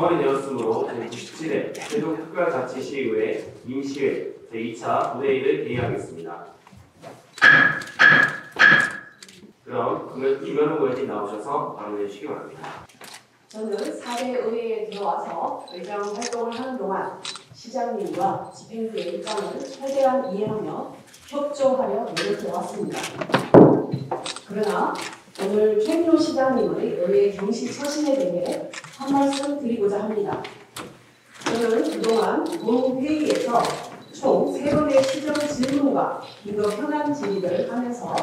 정원이 되었으므로 제97회 세종특별자치시의회 임시회 제2차 부대회의를 개의하겠습니다. 그럼 김현우 의원님 나오셔서 발언해 주시기 바랍니다. 저는 4대 의회에 들어와서 의장 활동을 하는 동안 시장님과 집행부의 입장을 최대한 이해하며 협조하려 노력해 왔습니다. 그러나 오늘 최민호 시장님의 의회 경실처신에 대해 한 말씀 드리고자 합니다. 저는 그동안 본 회의에서 총 3번의 시정 질문과 이거 현안 질의를 하면서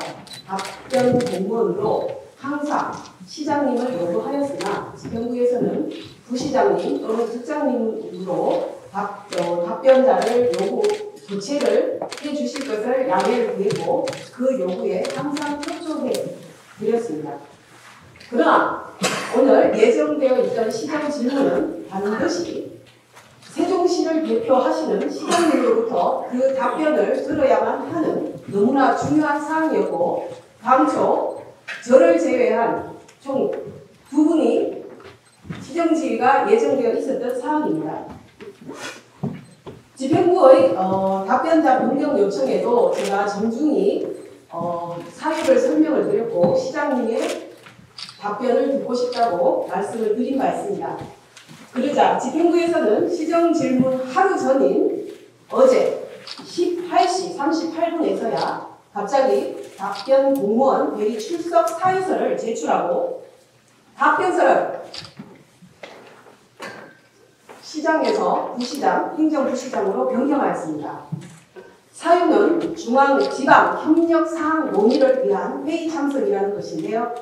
답변 공문으로 항상 시장님을 요구하였으나 집행부에서는 부시장님 또는 특장님으로 답변자를 교체를 해주실 것을 양해를 구했고 그 요구에 항상 협조해 드렸습니다. 그러나 오늘 예정되어 있던 시정 질문은 반드시 세종시를 대표하시는 시장님으로부터 그 답변을 들어야만 하는 너무나 중요한 사항이었고 당초 저를 제외한 총 2분이 시정 질의가 예정되어 있었던 사항입니다. 집행부의 답변자 변경 요청에도 제가 정중히 사유를 설명을 드렸고 시장님의 답변을 듣고 싶다고 말씀을 드린 바 있습니다. 그러자 집행부에서는 시정 질문 하루 전인 어제 18시 38분에서야 갑자기 답변 공무원 대리 출석 사유서를 제출하고 답변서를 시장에서 부시장, 행정부시장으로 변경하였습니다. 사유는 중앙지방협력사항 논의를 위한 회의 참석이라는 것인데요.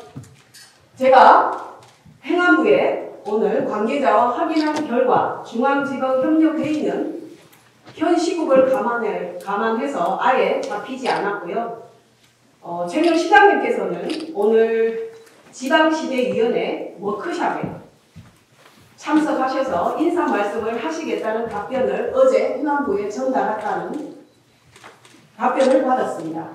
제가 행안부에 오늘 관계자와 확인한 결과 중앙지방협력회의는 현 시국을 감안해서 아예 잡히지 않았고요. 최민호 시장님께서는 오늘 지방시대위원회 워크숍에 참석하셔서 인사 말씀을 하시겠다는 답변을 어제 행안부에 전달했다는 답변을 받았습니다.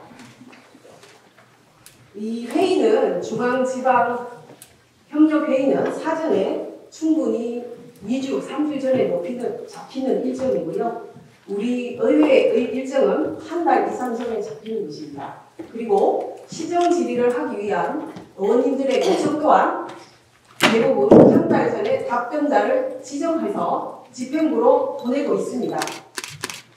이 회의는 중앙지방협력회의는 사전에 충분히 2주, 3주 전에 잡히는 일정이고요. 우리 의회의 일정은 한 달 이상 전에 잡히는 것입니다. 그리고 시정 질의를 하기 위한 의원님들의 요청 또한 대부분 한 달 전에 답변자를 지정해서 집행부로 보내고 있습니다.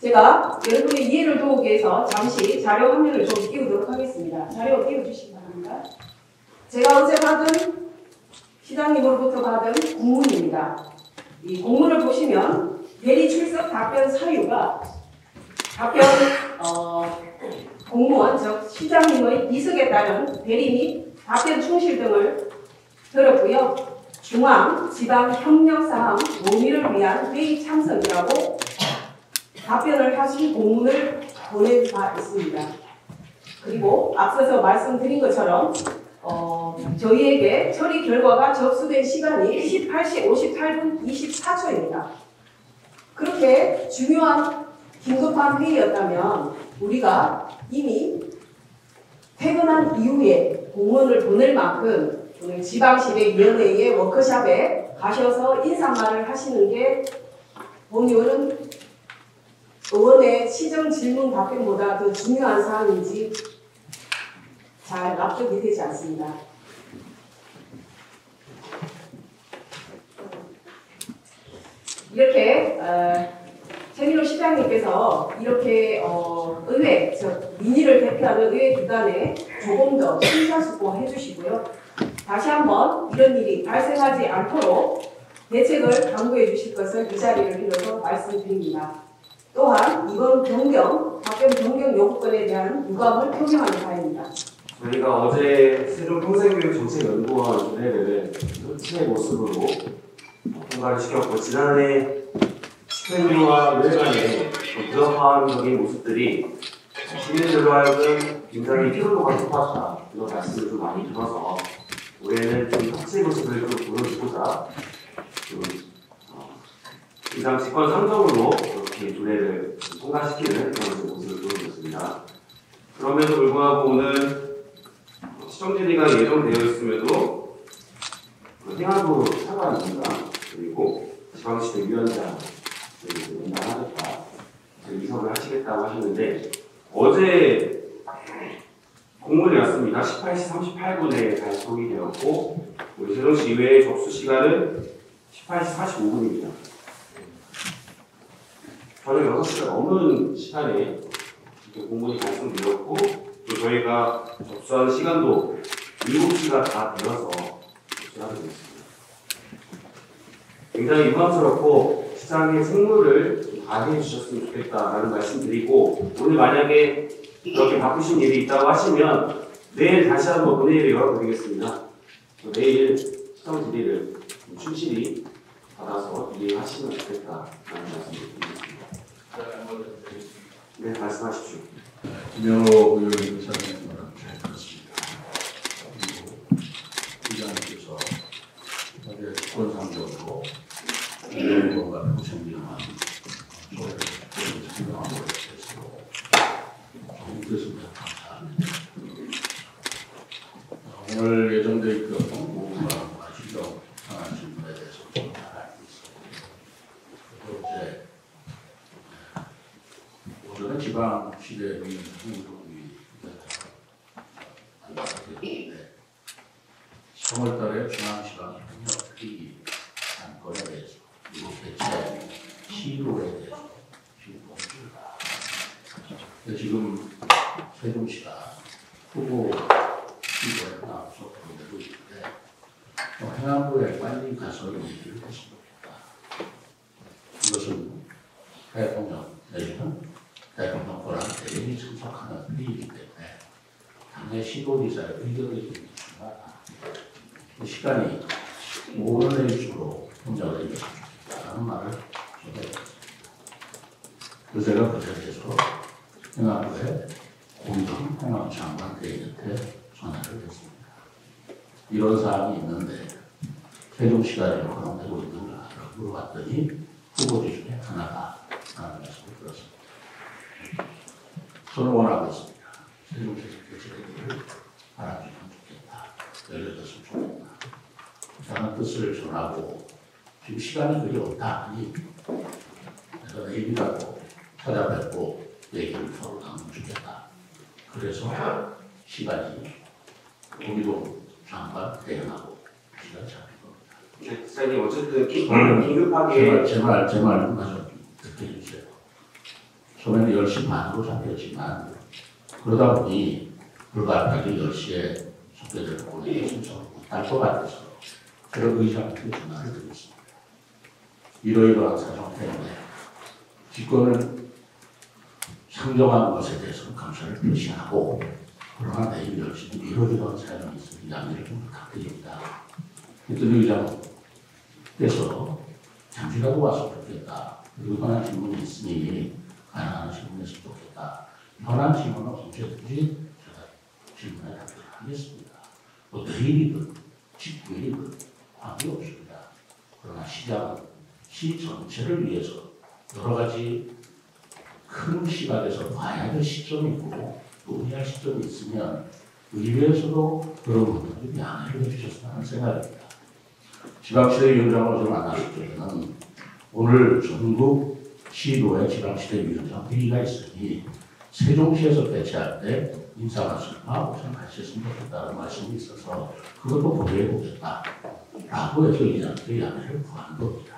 제가 여러분의 이해를 도우기 위해서 잠시 자료 화면을 좀 띄우도록 하겠습니다. 자료 띄워주시기 바랍니다. 제가 어제 받은 시장님으로부터 받은 공문입니다. 이 공문을 보시면 대리 출석 답변 사유가 답변 공무원 즉 시장님의 이석에 따른 대리 및 답변 충실 등을 들었고요. 중앙 지방 협력사항 논의를 위한 회의 참석이라고 답변을 하신 공문을 보낸 바 있습니다. 그리고 앞서서 말씀드린 것처럼 저희에게 처리 결과가 접수된 시간이 18시 58분 24초입니다. 그렇게 중요한 긴급한 회의였다면 우리가 이미 퇴근한 이후에 공문을 보낼 만큼 오늘 지방시대위원회의 워크숍에 가셔서 인사말을 하시는 게 본 의원은 의원의 시정 질문 답변보다 더 중요한 사항인지 잘 납득이 되지 않습니다. 이렇게 최민호 시장님께서 이렇게 의회, 즉 민의를 대표하는 의회 기관에 조금 더 심사숙고해 주시고요. 다시 한번 이런 일이 발생하지 않도록 대책을 강구해 주실 것을 이 자리를 빌어서 말씀드립니다. 또한 이번 답변 변경 요구권에 대한 유감을 표명하는 바입니다. 저희가 어제 세종평생교육정책연구원 회의를 팀의 모습으로 통과를 시켰고 지난해 집행부와 의회 간의 불협화음적인 모습들이 시민들로 하여금 굉장히 피로도가 높았다 이런 말씀을 좀 많이 들어서 올해는 좀 혁신의 모습을 좀 보여주고자 이상 직권 상정으로 이렇게 조례를 통과시키는 그런 모습을 보여줬습니다. 그럼에도 불구하고 오늘 시정질의가 예정되어 있음에도 행안부 사과입니다. 그리고 지방시대 위원장 연당하겠다, 이석을 하시겠다고 하셨는데 어제 공문이 왔습니다. 18시 38분에 발송이 되었고 우리 세종시 의회 접수 시간은 18시 45분입니다. 저녁 6시가 넘는 시간에 이렇게 공문이 발송되었고 또 저희가 접수한 시간도 7시가 다 되어서 접수하게 됐습니다. 굉장히 유감스럽고 시장의 생물을 좀 다해 주셨으면 좋겠다라는 말씀드리고, 오늘 만약에 이렇게 바쁘신 일이 있다고 하시면 내일 다시 한번 본회의를 열어드리겠습니다. 내일 시정 질의를 충실히 받아서 이해하시면 좋겠다라는 말씀을 드리겠습니다. 네, 말씀하십시오. 김현호 의원님 설명은 잘 들었습니다. 그리고 의장님께서 어제 주권상적으로 의원과 부총리만 조회를 참여하고 있어서 그렇습니다. 감사합니다. 오늘 예정되어 있던 공무원과 시정 상한 질문에 대해서 좀 잘 알고 있습니다. 오전에 지방시대 위원장이 만나게 3월달에 중앙지방 협력회의 안건에 대해서 그리고 대체 시도에 대해서 지금 논의가 지금 세종시가 후보 시도에 나와서 논의되고 있는데 행안부에 빨리 가서 얘기를 했으면 좋겠다. 이것은 대통령 내지는 대통령 권한 대행이 참석하는 회의이기 때문에 당내 시도지사의 의견을 듣기 중요하다. 시간이 모든 일주로 혼자가 되겠으면 좋겠다는 말을 전해드렸습니다. 그래서 제가 그 자리에서 행안부의 공정 행안장관 대행한테 전화를 했습니다. 이런 사항이 있는데 세종시가 이렇게 거론되고 있는가라고 물어봤더니 후보지 중에 하나가 라는 말씀을 들었습니다. 저는 원하고 있습니다. 세종시에서 개최되기를 알아주면 좋겠다. 열려줬으면 좋겠다. 라는 뜻을 전하고 지금 시간이 그리 없다 하니 그래서 내일이라도 찾아뵙고 얘기를 서로 나누면 좋겠다. 그래서 시간이 우리도 장관 대행하고 시간이 잡힌 겁니다. 네, 기자님 어쨌든 긴급하게 제 말 마저 듣게 해주세요. 처음에는 10시 반으로 잡혔지만 그러다 보니 불가피하게 10시에 속되는 본회의 순서를 못할 것 같아서 제가 의장한테 전화를 드렸습니다. 이러이러한 사정 때문에 기권을 상정한 것에 대해서는 감사를 표시하고 그러나 내일 10시에 이러이러한 사정이 있으니 양해를 좀 부탁드립니다. 그랬더니 의장께서 잠시라도 왔으면 좋겠다. 그리고 현안 질문이 있으니 가능한 질문했으면 좋겠다. 현안 질문은 언제든지 제가 질문에 답변하겠습니다. 뭐 내일이든 직후이든 관계없습니다. 그러나 시장은 시 전체를 위해서 여러 가지 큰 시각에서 봐야 될 시점이 있고 논의할 시점이 있으면 의회에서도 그런 부분들을 양해를 해주셨으면 하는 생각입니다. 지방시대 위원장을 어제 만났을 때는 오늘 전국 시도의 지방시대 위원장 회의가 있으니 세종시에서 개최할 때 인사말씀하고 좀 같이 했으면 좋겠다는 말씀이 있어서 그것도 고려해보겠다라고 해서 의장한테 양해를 구한 겁니다.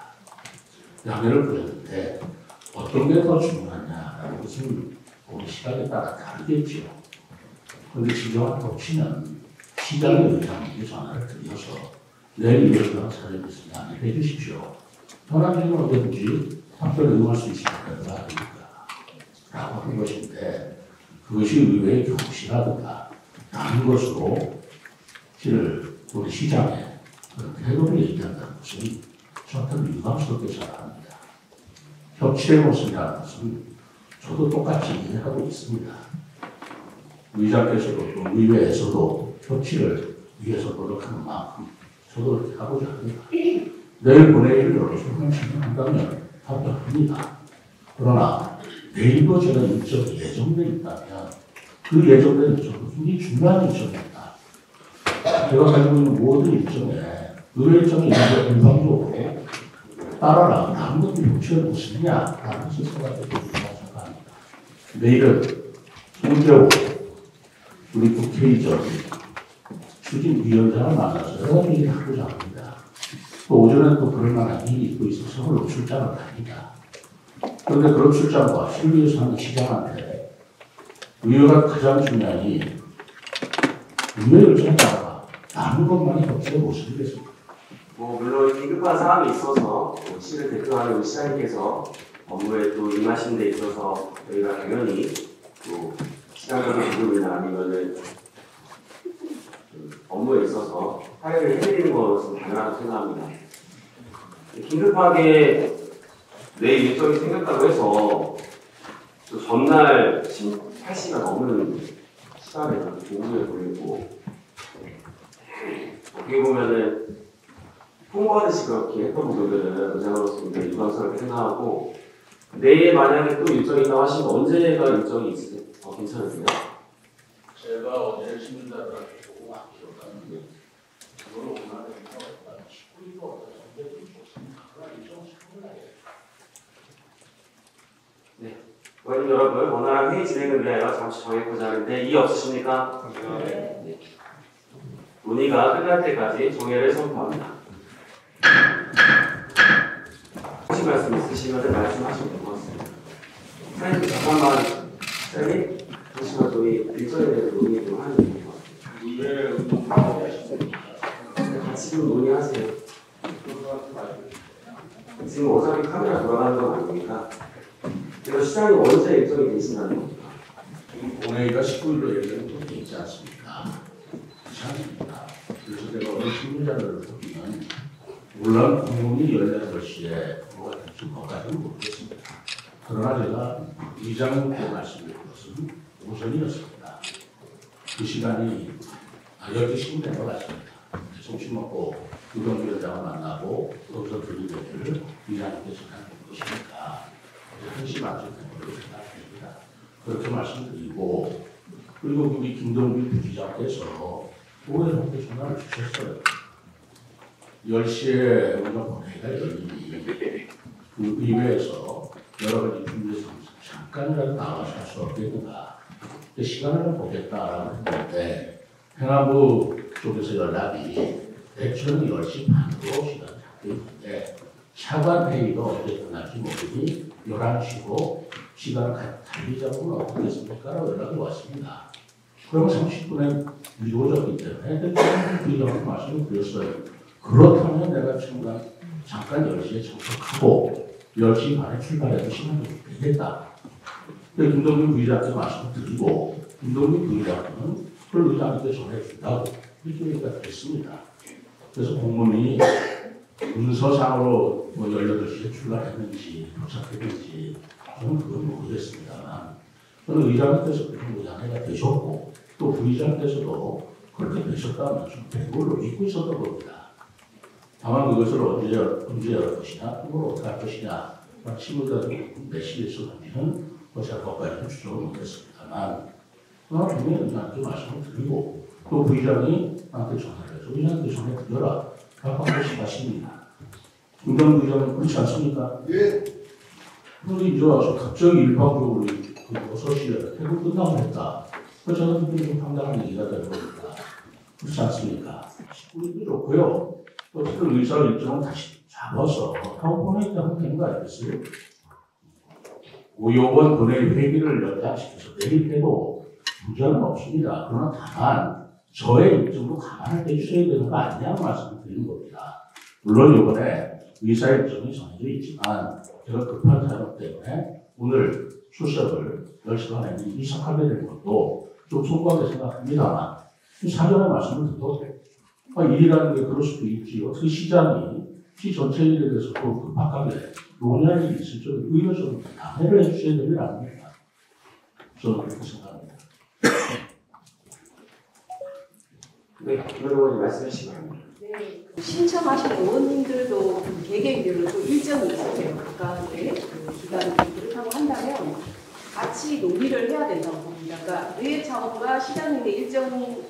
양해를 구했는데 어떤 게 더 중요하냐라는 것은 우리 시각에 따라 다르겠죠. 그런데 진정한 덮치는 시장의 의장에게 전화를 드려서 내일 이런 사람이 있으면 양해를 해주십시오. 현안적인 언제든지 답변을 응할 수 있으면 되는 거 아닙니까? 라고 하는 것인데 그것이 의회의 경시라든가 라는 것으로 실을 우리 시장에 그런 태도를 얘기한다는 것은 저한테는 유감스럽게 생각합니다. 협치의 모습이라는 것은 저도 똑같이 이해하고 있습니다. 의장께서도 또 의회에서도 협치를 위해서 노력하는 만큼 저도 그렇게 하고자 합니다. 내일 본회의를 열어서 진행한다면 답변합니다. 그러나 내일도 제가 일정이 예정되어 있다면 그 예정된 일정은 굉장히 중요한 일정입니다. 제가 가지고 있는 모든 일정에 의회 일정이 일방적으로 따라라. 아무것도 요청을 못쓰느냐라는 것을 생각해 보시기 생각합니다. 내일은 송재호 우리 국회의장 추진위원장을 만나서 여러 가지 얘기를 하고자 합니다. 또 오전에 또 그럴 만한 일이 있고 있어서 서울로 출장을 갑니다. 그런데 그런 출장과 실무에서 하는 시장한테 의회가 가장 중요한 이 의회를 전달하라 라는 것만이 협조의 모습이겠습니다. 물론 긴급한 사항이 있어서 시를 대표하는 우리 시장님께서 업무에 또 임하신 데 있어서 저희가 당연히 또 시장적인 부분이나 아니면은 업무에 있어서 할애를 해드리는 것은 당연하다고 생각합니다. 긴급하게 내일 일정이 생겼다고 해서 또 전날 8시가 넘는 시간에 오후에 보내고 어떻게 보면은 통보하듯이 그렇게 했던 부분들은 의장으로서 굉장히 유감스럽게 생각하고 내일 만약에 또 일정이 있다고 하시면 언제가 일정이 있으세요? 괜찮으세요? 제가 어제 시민단들한테 조금 아끼었다는데 그걸 오늘은 19일도 어떤 좀 좋습니다. 그러나 일정 상당하게 의원님 여러분, 원활한 회의 진행을 위하여 잠시 정해보자 하는데 이의 없으십니까? 네. 논의가 끝날 때까지 종회를 선포합니다. 혹시 말씀 있으시면 말씀하시면 될 것 같습니다. 사장님 잠깐만 사장님 잠시만 저희 일정에 대해서 논의 좀 하는 것 같아요. 같이 좀 논의하세요. 지금 어차피 카메라 돌아가는 건 아닙니까? 그래서 시장이 언제 일정이 되신다는 겁니까? 본회의가 19일로 예정이 되어 있지 않습니까? 그렇지 않습니까? 그래서 제가 오늘 신문자를 보면 물론 공문이 18시에 뭐가 될지 것까지는 모르겠습니다. 그러나 제가 의장님께 말씀드린 것은 오전이었습니다. 그 시간이 12시쯤 된 것 같습니다. 점심 먹고 유동위원장을 만나고 거기서 들린 얘기를 의장님께 전하는 것이니까 1시 맞을 걸로 생각합니다. 그렇게 말씀드리고 그리고 우리 김동빈 부기자께서 오해한테 전화를 주셨어요. 10시에 우리가 본회의가 열리니 그 의회에서 여러 가지 준비해서 잠깐이라도 나와서 할 수 없겠는가. 시간을 보겠다라고 했는데 행안부 쪽에서 연락이 대충 10시 반으로 시간을 잡고 있는데 차관 회의가 어떻게 끝날지 모르니 11시고 시간을 달리자고는 어떻겠습니까? 라고 연락이 왔습니다. 그러면 30분에 미뤄졌기 때문에 대통령 부의장한테 말씀을 드렸어요. 그렇다면 내가 잠깐 10시에 참석하고 10시 반에 출발해도 시간이 되겠다. 김동민 부의장한테 말씀을 드리고 김동민 부의장은 그걸 의장한테 전해준다고 이렇게 얘기가 됐습니다. 그래서 공문이 문서상으로 18시에 출발했는지 도착했는지 저는 그건 모르겠습니다만 저는 의장님께서 그런 의장회가 되셨고 또 부의장께서도 그렇게 되셨다면 좀 대부를 믿고 있었던 겁니다. 다만 그것을 언제 할 것이냐, 그걸 어떻게 할 것이냐, 친구들 몇 시에 있었는지는 제가 것까지는 추정을 못했습니다만 그러나 분명히 의장님께 말씀을 드리고 또 부의장이 나한테 전화를 해서 의장님께 전해드려라 라고 하고 싶었습니다. 김동민 부의장은 그렇지 않습니까? 예. 그런데 이제 와서 갑자기 일방적으로 6시에 퇴근 끝나고 했다. 그래서 저는 굉장히 좀 황당한 얘기가 되는 겁니다. 그렇지 않습니까? 19일도 좋고요. 어쨌든 의사 일정을 다시 잡아서 하고 보내니까 하면 되는 거 아니겠어요? 이번 본회의 회기를 연장시켜서 내일 해도 문제는 없습니다. 그러나 다만 저의 일정도 감안을 해주셔야 되는 거 아니냐고 말씀을 드리는 겁니다. 물론 이번에 의사 일정이 정해져 있지만 제가 급한 사정 때문에 오늘 출석을 10시 반에 이삭하게 된 것도 좀 송구하게 생각합니다만 사전에 말씀을 드려도 일이라는 게 그럴 수도 있지. 어떻게 시장이 시 전체 일에 대해서 또 급하게 논의할 일이 있을 줄 의료적으로 당해를 해주셔야 되는 게 아닙니까? 저는 그렇게 생각합니다. 네, 김의원님 말씀해 주시기 바랍니다. 네, 신청하신 의원님들도 개개인별로 또 일정이 있으세요. 각각의 기간이 그렇다고 한다면 같이 논의를 해야 된다고 봅니다. 그러니까 의회 차원과 시장님의 일정도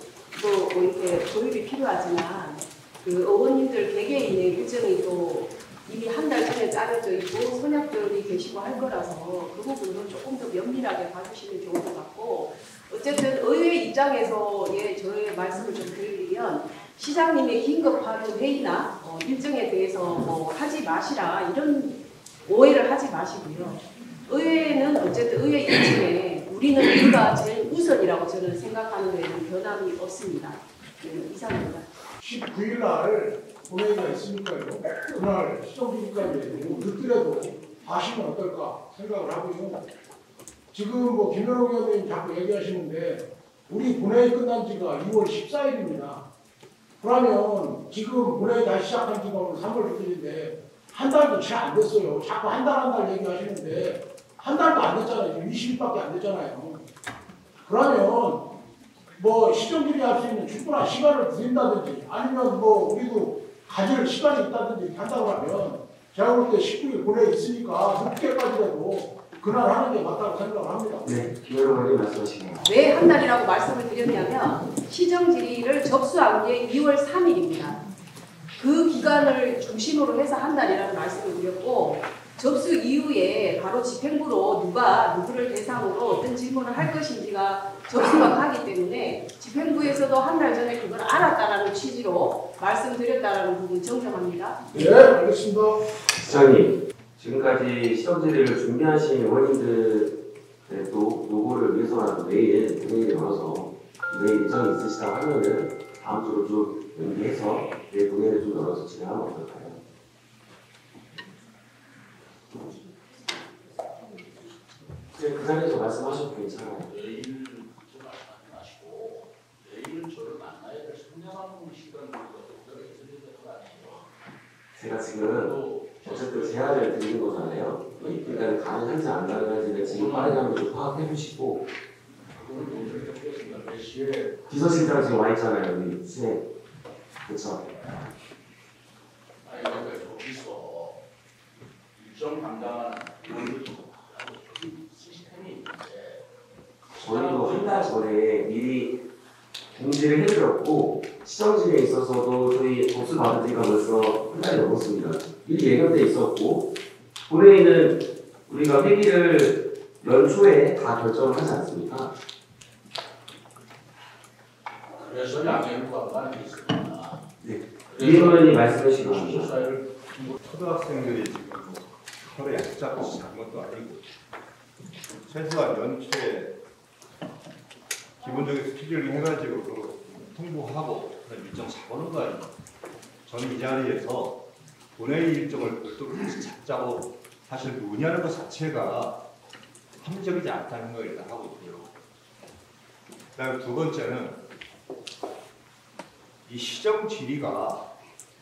이렇게 조율이 필요하지만 그 의원님들 개개인의 일정이 또 이미 한 달 전에 짜여져 있고 선약들이 계시고 할 거라서 그 부분은 조금 더 면밀하게 봐주시면 좋을 것 같고, 어쨌든 의회 입장에서의 저의 말씀을 좀 드리면, 시장님의 긴급하는 회의나 일정에 대해서 뭐 하지 마시라 이런 오해를 하지 마시고요. 의회는 어쨌든 의회 일정에 우리는 우리가 제일 우선이라고 저는 생각하는 데에는 변함이 없습니다. 네, 이상입니다. 19일 날 본회의가 있으니까요. 그날 시정기까지 늦더라도 하시면 어떨까 생각을 하고요. 지금 뭐 김현욱 의원님 자꾸 얘기하시는데 우리 본회의 끝난 지가 2월 14일입니다. 그러면 지금 본회의 다시 시작한 지가 오늘 3월 6일인데 한 달도 채 안 됐어요. 자꾸 한 달 얘기하시는데 한 달도 안 됐잖아요. 지금 20일밖에 안 됐잖아요. 그러면 뭐 시정질의 할 수 있는 충분한 시간을 드린다든지 아니면 뭐 우리도 가질 시간이 있다든지 한다고 하면 제가 볼 때 19일 본회의 있으니까 늦게까지라도 그날 하는 게 맞다고 생각을 합니다. 네, 김현욱 의원님 말씀하시면. 왜 한 달이라고 말씀을 드렸냐면 시정 질의를 접수한 게 2월 3일입니다. 그 기간을 중심으로 해서 한 달이라는 말씀을 드렸고, 접수 이후에 바로 집행부로 누가 누구를 대상으로 어떤 질문을 할 것인지가 접수가 가기 때문에 집행부에서도 한 달 전에 그걸 알았다라는 취지로 말씀드렸다라는 부분 정정합니다. 네, 알겠습니다. 시장님, 지금까지 시정질의를 준비하신 의원님들의 또 노고를 위해서라도 내일 본회의를 열어서 내일 일정이 있으시다고 하면은 다음 주로 좀 연기해서 내일 본회의를 좀 열어서 진행하면 어떨까요? 그 자리에서 말씀하셔도 괜찮아요. 내일 좀 말씀하시고 내일 저를 만나야 될 상당한 시간을 어떻게 드려야 될 거 아니에요. 제가 지금 어쨌든 제안을 드리는 거잖아요. 그러니까 가능한지 안 가능한지를 지금 빠르게 한번 좀 파악해 주시고, 몇 시에 비서실장 지금 와 있잖아요. 여기 진행. 그렇죠. 아니 그러니까 여기서 일정 담당하는 의원들이 시스템이 있는데 저희도 한 달 전에 미리 공지를 해드렸고, 시정질에 있어서도 저희 접수 받은 지가 벌써 한 달이 넘었습니다. 미리 예견돼 있었고, 본회의는 우리가 회기를 연초에 다 결정을 하지 않습니까? 그래서 양해를 가는 게 있습니다. 네. 이 의원이 말씀해 주시기 바랍니다. 수사를 초등학생들이 지금 서로 얕잡고 잡은 것도 아니고 최소한 연초에 기본적인 스케줄 해가지고 통보하고 그런 일정 잡아놓은 거 아닙니까? 저는 이 자리에서 본회의 일정을 별도로 다시 잡자고 사실 논의하는 것 자체가 합리적이지 않다는 걸 일단 하고 있고요. 그다음 두 번째는 이 시정 질의가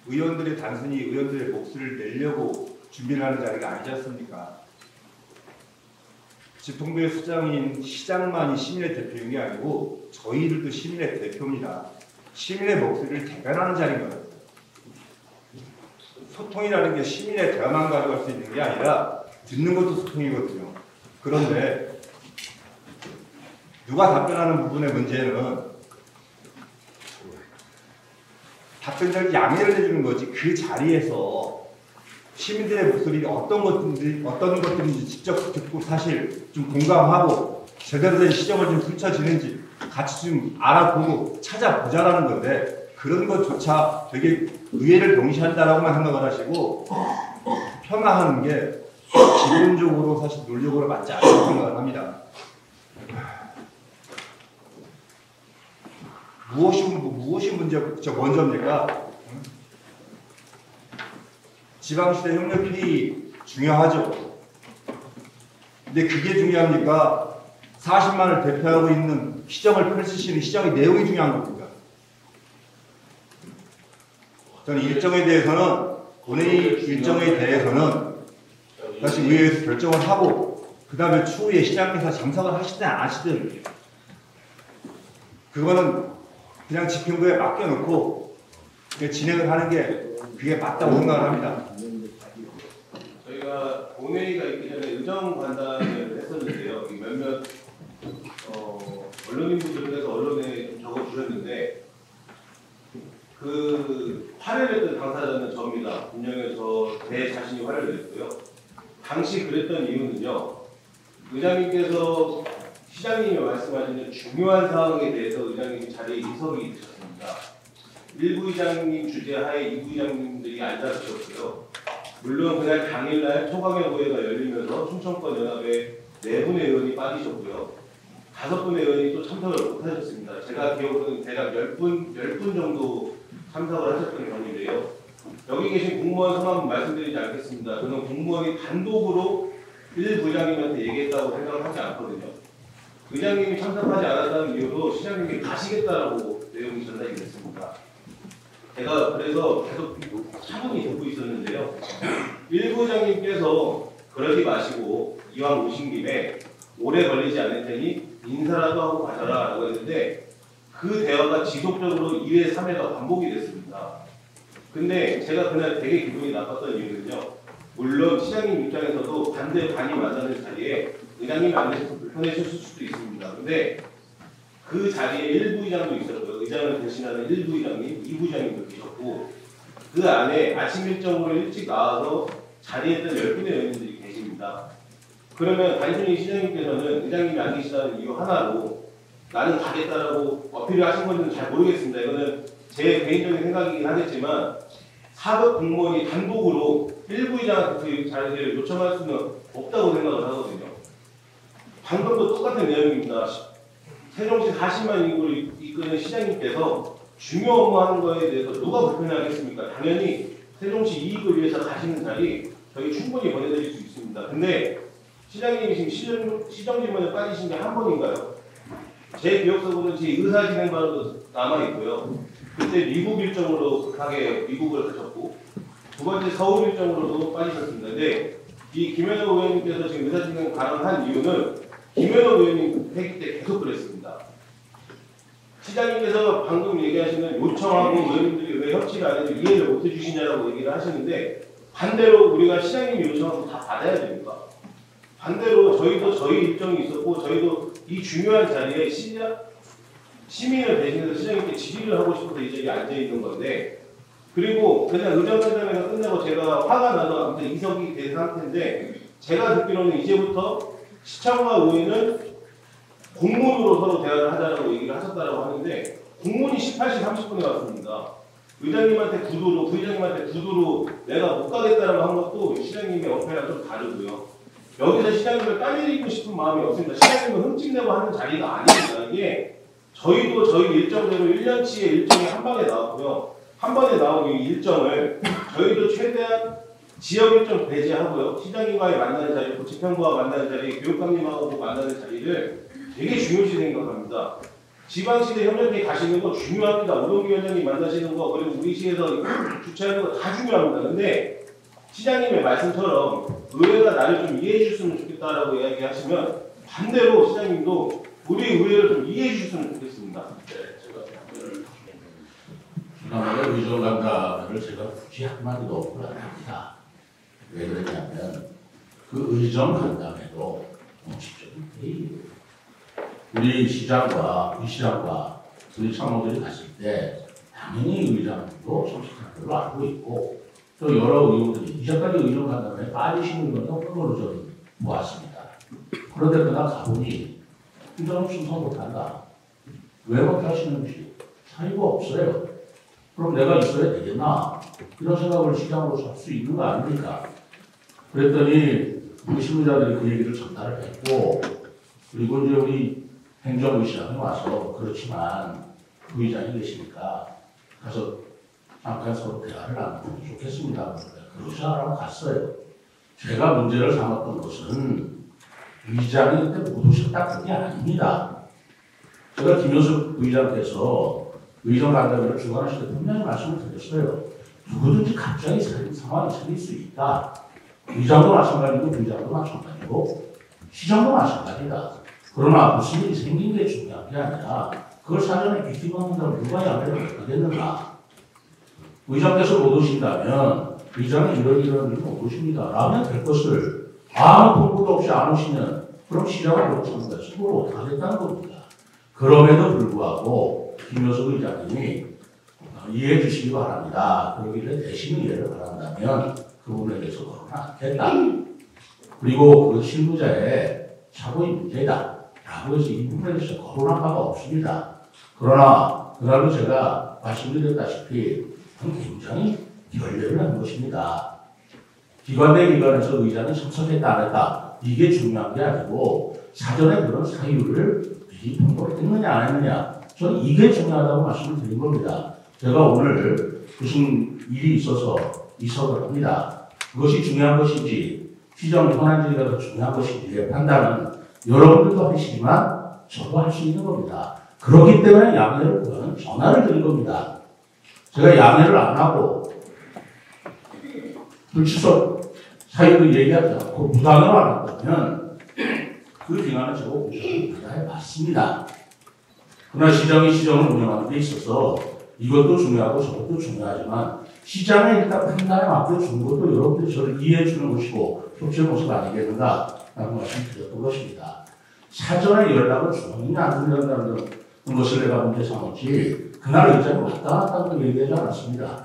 의원들이 단순히 의원들의 목소리를 내려고 준비를 하는 자리가 아니지 않습니까? 집통부의 수장인 시장만이 시민의 대표인 게 아니고 저희들도 시민의 대표입니다. 시민의 목소리를 대변하는 자리인 거예요. 소통이라는 게 시민의 대화만 가져갈 수 있는 게 아니라 듣는 것도 소통이거든요. 그런데 누가 답변하는 부분의 문제는 답변자를 양해를 해주는 거지, 그 자리에서 시민들의 목소리가 어떤 것들인지 직접 듣고 사실 좀 공감하고 제대로 된 시정을 좀 펼쳐지는지 같이 좀 알아보고 찾아보자라는 건데, 그런 것조차 되게 의회를 경시한다라고만 생각을 하시고 폄하하는 게 기본적으로 사실 논리적으로 맞지 않다고 생각을 합니다. 무엇이 먼저입니까? 지방시대 협력회의 중요하죠. 근데 그게 중요합니까? 40만을 대표하고 있는 시정을 펼치시는 시정의 내용이 중요한 겁니까? 저는 일정에 대해서는, 본회의 일정에 대해서는 다시 의회에서 결정을 하고 그 다음에 추후에 시장에서 참석을 하시든 안 하시든 그거는 그냥 집행부에 맡겨놓고 진행을 하는 게 그게 맞다고 생각을 합니다. 저희가 본회의가 있기 전에 의정 간담회를 했었는데요. 몇몇 언론인분들께서 언론에 적어주셨는데 그 화를 냈던 당사자는 저입니다. 분명히 저 제 자신이 화를 냈고요. 당시 그랬던 이유는요. 의장님께서 시장님이 말씀하시는 중요한 사항에 대해서 의장님이 자리에 이석이 되셨습니다. 1부 의장님 주재하에 2부 의장님들이 앉아 계셨고요. 물론 그날 당일날 초강경 의회가 열리면서 충청권 연합에 4분의 의원이 빠지셨고요. 5분의 의원이 또 참석을 못하셨습니다. 제가 기억으로는 대략 10분 정도 참석을 하셨던 경우인데요. 여기 계신 공무원 성함은 말씀드리지 않겠습니다. 저는 공무원이 단독으로 1부 의장님한테 얘기했다고 생각을 하지 않거든요. 의장님이 참석하지 않았다는 이유로 시장님이 가시겠다라고 내용이 전달이 됐습니다. 제가 그래서 계속 차분히 듣고 있었는데요. 1부 의장님께서 그러지 마시고 이왕 오신 김에 오래 걸리지 않을 테니 인사라도 하고 가져라 라고 했는데 그 대화가 지속적으로 2회, 3회가 반복이 됐습니다. 근데 제가 그날 되게 기분이 나빴던 이유는요. 물론 시장님 입장에서도 반대 반이 만나는 자리에 의장님이 안 계셔서 불편해졌을 수도 있습니다. 근데 그 자리에 1부 의장도 있었고요. 의장을 대신하는 1부 의장님, 2부 의장님도 계셨고 그 안에 아침 일정으로 일찍 나와서 자리했던 10분의 의원님들이 계십니다. 그러면 단순히 시장님께서는 의장님이 안 계시다는 이유 하나로 나는 가겠다라고 어필을 하신 건지는 잘 모르겠습니다. 이거는 제 개인적인 생각이긴 하겠지만 사급 공무원이 단독으로 1부 의장한테 그 자리를 요청할 수는 없다고 생각을 하거든요. 방금도 똑같은 내용입니다. 세종시 40만 인구를 이끄는 시장님께서 중요 업무하는 거에 대해서 누가 불편해하겠습니까? 당연히 세종시 이익을 위해서 가시는 자리 저희 충분히 보내드릴 수 있습니다. 근데 시장님이 지금 시정질문에 빠지신 게 한 번인가요? 제 기억 속으로는 제 의사진행반으로 남아있고요. 그때 미국 일정으로 급하게 미국을 가셨고 두 번째 서울 일정으로도 빠지셨습니다. 근데 이 김현호 의원님께서 지금 의사진행 가능한 이유는 김현호 의원님 회기 때 계속 그랬습니다. 시장님께서 방금 얘기하시는 요청하고 의원님들이 왜 협치를 안 해서 이해를 못 해주시냐라고 얘기를 하시는데 반대로 우리가 시장님이 요청하고 다 받아야 됩니까? 반대로 저희도 저희 일정이 있었고 저희도 이 중요한 자리에 시민을 대신해서 시장님께 질의를 하고 싶어서 이 자리에 앉아있는 건데 그리고 그냥 의정단장회가 끝나고 제가 화가 나서 아무튼 이석이 된 상태인데 제가 듣기로는 이제부터 시청과 의회는 공문으로 서로 대화를 하자라고 얘기를 하셨다고 하는데 공문이 18시 30분에 왔습니다. 의장님한테 구두로, 부의장님한테 구두로 내가 못 가겠다라고 한 것도 시장님의 어폐랑 좀 다르고요. 여기서 시장님을 따내리고 싶은 마음이 없습니다. 시장님은 흠집내고 하는 자리가 아닙니다. 이게 저희도 저희 일정대로 1년치의 일정이 한 방에 나왔고요. 한 번에 나온 이 일정을 저희도 최대한 지역 일정 배제하고요. 시장님과의 만나는 자리, 고치평부와 만나는 자리, 교육감님하고 만나는 자리를 되게 중요시 생각합니다. 지방시대 협력회 가시는 거 중요합니다. 우동위원장님 만나시는 거 그리고 우리 시에서 주최하는 거 다 중요합니다. 근데 시장님의 말씀처럼 의회가 나를 좀 이해해 줬으면 좋겠다라고 이야기하시면 반대로 시장님도 우리 의회를 좀 이해해 주셨으면 좋겠습니다. 지난번에 의정간담회를 제가 굳이 한마디도 없고 합니다. 왜 그러냐면 그 의정간담회도 공식적인 회의예요. 우리 시장과 부시장과 우리 참모들이 갔을 때 당연히 의장도 솔직한 걸로 알고 있고 또 여러 의원들이 이제까지 의정간담회에 빠지시는 건 없는 걸로 저는 보았습니다. 그런데 그날 가보니 의정 순서 못한다. 왜 못하시는지 사유가 없어요. 그럼 내가 있어야 되겠나? 이런 생각을 시장으로서 할 수 있는 거 아닙니까? 그랬더니 우리 신문자들이 그 얘기를 전달을 했고 그리고 이제 우리 행정부시장이 와서 그렇지만 부의장이 계시니까 가서 잠깐 서로 대화를 나누면 좋겠습니다. 그러지 않으라고 갔어요. 제가 문제를 삼았던 것은 의장이 그때 못 오셨다 그게 아닙니다. 제가 김현숙 부의장께서 의정간담회를 주관하실 때 분명히 말씀을 드렸어요. 누구든지 갑자기 상황이 생길 수 있다. 의장도 마찬가지고 부의장도 마찬가지고 시장도 마찬가지다. 그러나 무슨 일이 생긴 게 중요한 게 아니라 그걸 사전에 비키먹는다고 누가 야매를 못 하겠는가. 의장께서 못 오신다면 의장이 이런 일은 못 오십니다. 라면 될 것을 아무 통보도 없이 안 오시면 그럼 시장을 못 하는 거예요. 수고를 못 하겠다는 겁니다. 그럼에도 불구하고 김효숙 의장님이 이해해 주시기 바랍니다. 그러기를 대신 이해를 바란다면 그 부분에 대해서 거론은 않겠다. 그리고 그 실무자의 사고의 문제다. 라고 해서 이 부분에 대해서 거론한 바가 없습니다. 그러나 그날도 제가 말씀드렸다시피 굉장히 결례를 한 것입니다. 기관 대 기관에서 의장이 참석했다 안 했다 이게 중요한 게 아니고 사전에 그런 사유를 미리 통보를 했느냐 안 했느냐 저는 이게 중요하다고 말씀을 드린 겁니다. 제가 오늘 무슨 일이 있어서 이석을 합니다. 그것이 중요한 것인지 시정 현안지가 더 중요한 것인지의 판단은 여러분들도 하시지만 저도 할 수 있는 겁니다. 그렇기 때문에 양해를 구하는 전화를 드린 겁니다. 제가 양해를 안 하고 불치소 사유를 얘기하지 않고 무단으로 안 한다면 그 비난은 제가 공정히 받아야 맞습니다. 그러나 시장이 시정을 운영하는 데 있어서 이것도 중요하고 저것도 중요하지만 시장의 일단 판단에 맡겨주는 것도 여러분들이 저를 이해해 주는 것이고 협치의 모습 아니겠는가라고 말씀드렸던 것입니다. 사전에 연락을 주느냐 안 주느냐는 것을 내가 문제 삼았지 그날 의장이 왔다 갔다 얘기하지 않았습니다.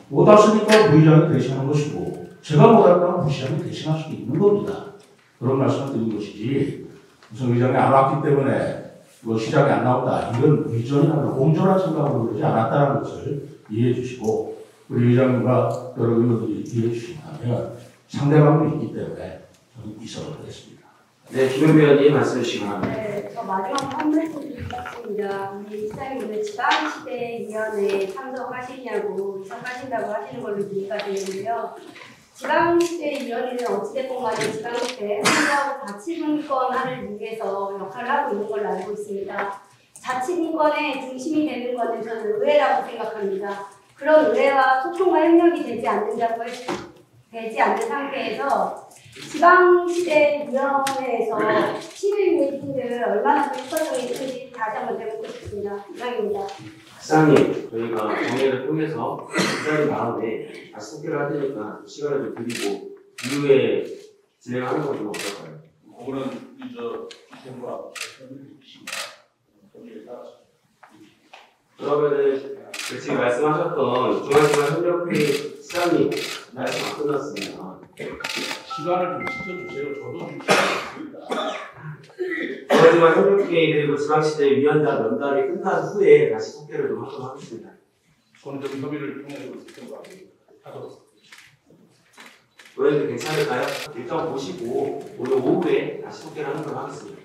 못 왔으니까 부의장이 대신하는 것이고 제가 못 왔다면 부시장이 대신할 수도 있는 겁니다. 그런 말씀을 드린 것이지 무슨 의장이 안 왔기 때문에 뭐 시장이 안 나온다 이런 의전이나 공존한 생각으로 그러지 않았다는 것을 이해해 주시고 우리 의장님과 여러 의원들이 이해해 주신다면 상대방도 있기 때문에 저는 이석을 하겠습니다. 네, 김영배 의원님 말씀해 주시기 바랍니다. 네, 저 마지막 한 말씀 드리겠습니다. 우리 시장님 오늘 지방시대위원회에 참석하시냐고 참석하신다고 하시는 걸로 이해가 되는데요. 지방시대위원회는 어찌됐건 간에 지방시대 행정하고 자치분권화를 위해서 역할을 하고 있는 걸로 알고 있습니다. 자치분권의 중심이 되는 것은 저는 의회라고 생각합니다. 그런 의회와 소통과 협력이 되지 않는 상태에서 지방시대위원회에서 시민 미팅을 얼마나 효과적이 있는지 다시 한번 해보고 싶습니다. 이상입니다. 시장님, 저희가 정회를 통해서 기다린 다음에 다시 소개를 할 테니까 시간을 좀 드리고 이후에 진행하는 건 좀 어떨까요? 그거는 이저 기생과 설명해 그러면은 지금 말씀하셨던 중앙지방협력회 시장님 말씀 안 끝났습니다. 시간을 좀 지켜주세요. 저도 좀 시간을 드립니다. 중앙지방협력회 그리고 지방시대 위원장 면담이 끝난 후에 다시 소개를 좀 하도록 하겠습니다. 저는 좀 협의를 통해서 하도록 의원님들 괜찮을까요? 일정 보시고 오늘 오후에 다시 소개를 하도록 하겠습니다.